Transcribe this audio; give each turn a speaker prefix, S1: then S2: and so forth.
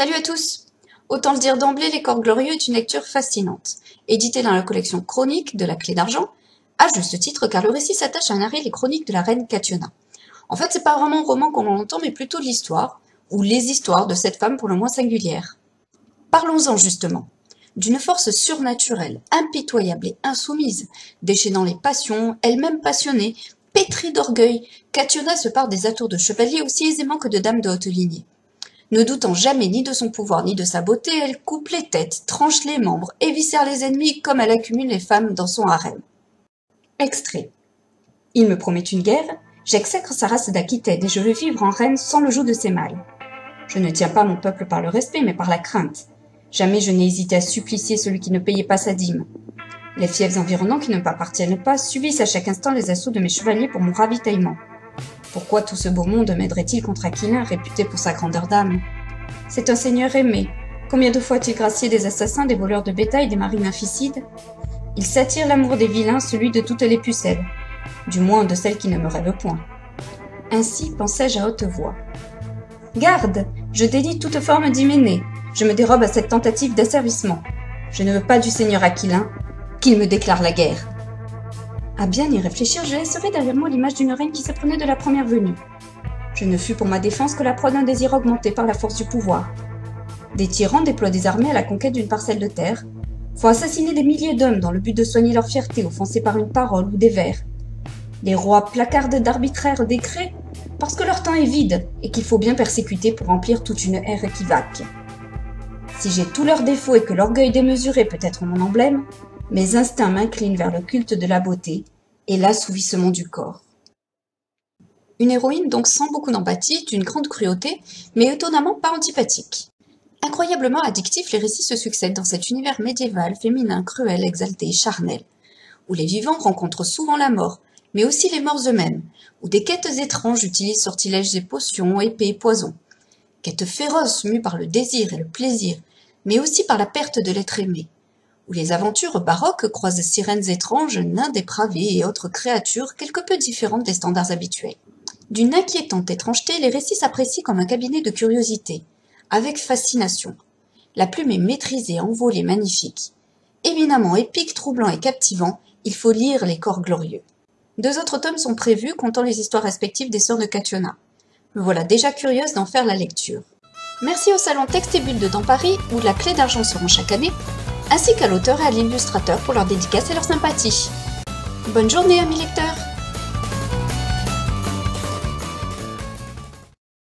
S1: Salut à tous! Autant le dire d'emblée, Les Corps Glorieux est une lecture fascinante. Édité dans la collection Chroniques de la Clé d'Argent, à juste titre car le récit s'attache à narrer les chroniques de la reine Kationa. En fait, c'est pas vraiment un roman comme on l'entend, mais plutôt l'histoire, ou les histoires de cette femme pour le moins singulière. Parlons-en justement. D'une force surnaturelle, impitoyable et insoumise, déchaînant les passions, elle-même passionnée, pétrie d'orgueil, Kationa se part des atours de chevalier aussi aisément que de dame de haute lignée. Ne doutant jamais ni de son pouvoir ni de sa beauté, elle coupe les têtes, tranche les membres, éviscère les ennemis comme elle accumule les femmes dans son harem. Extrait. Il me promet une guerre, j'exècre sa race d'Aquitaine et je veux vivre en reine sans le joug de ses mâles. Je ne tiens pas mon peuple par le respect, mais par la crainte. Jamais je n'ai hésité à supplicier celui qui ne payait pas sa dîme. Les fiefs environnants qui ne m'appartiennent pas subissent à chaque instant les assauts de mes chevaliers pour mon ravitaillement. Pourquoi tout ce beau monde m'aiderait-il contre Aquilin, réputé pour sa grandeur d'âme? C'est un seigneur aimé. Combien de fois a-t-il gracié des assassins, des voleurs de bétail, des marines inficides? Il s'attire l'amour des vilains, celui de toutes les pucelles. Du moins de celles qui ne me rêvent point. Ainsi pensais-je à haute voix. Garde! Je dédie toute forme d'hyménée. Je me dérobe à cette tentative d'asservissement. Je ne veux pas du seigneur Aquilin, qu'il me déclare la guerre. À bien y réfléchir, je laisserai derrière moi l'image d'une reine qui s'apprenait de la première venue. Je ne fus pour ma défense que la proie d'un désir augmenté par la force du pouvoir. Des tyrans déploient des armées à la conquête d'une parcelle de terre, font assassiner des milliers d'hommes dans le but de soigner leur fierté offensée par une parole ou des vers. Les rois placardent d'arbitraires décrets parce que leur temps est vide et qu'il faut bien persécuter pour remplir toute une ère équivoque. Si j'ai tous leurs défauts et que l'orgueil démesuré peut être mon emblème, mes instincts m'inclinent vers le culte de la beauté et l'assouvissement du corps. Une héroïne donc sans beaucoup d'empathie, d'une grande cruauté, mais étonnamment pas antipathique. Incroyablement addictifs, les récits se succèdent dans cet univers médiéval, féminin, cruel, exalté, charnel, où les vivants rencontrent souvent la mort, mais aussi les morts eux-mêmes, où des quêtes étranges utilisent sortilèges et potions, épées et poisons. Quêtes féroces mues par le désir et le plaisir, mais aussi par la perte de l'être aimé, où les aventures baroques croisent sirènes étranges, nains dépravés et autres créatures quelque peu différentes des standards habituels. D'une inquiétante étrangeté, les récits s'apprécient comme un cabinet de curiosité, avec fascination. La plume est maîtrisée, envolée, magnifique. Éminemment épique, troublant et captivant, il faut lire Les Corps Glorieux. 2 autres tomes sont prévus, comptant les histoires respectives des sœurs de Kationa. Me voilà déjà curieuse d'en faire la lecture. Merci au salon Texte et Bulles dans Paris, où la Clé d'Argent se rend chaque année, ainsi qu'à l'auteur et à l'illustrateur pour leur dédicace et leur sympathie. Bonne journée, amis lecteurs!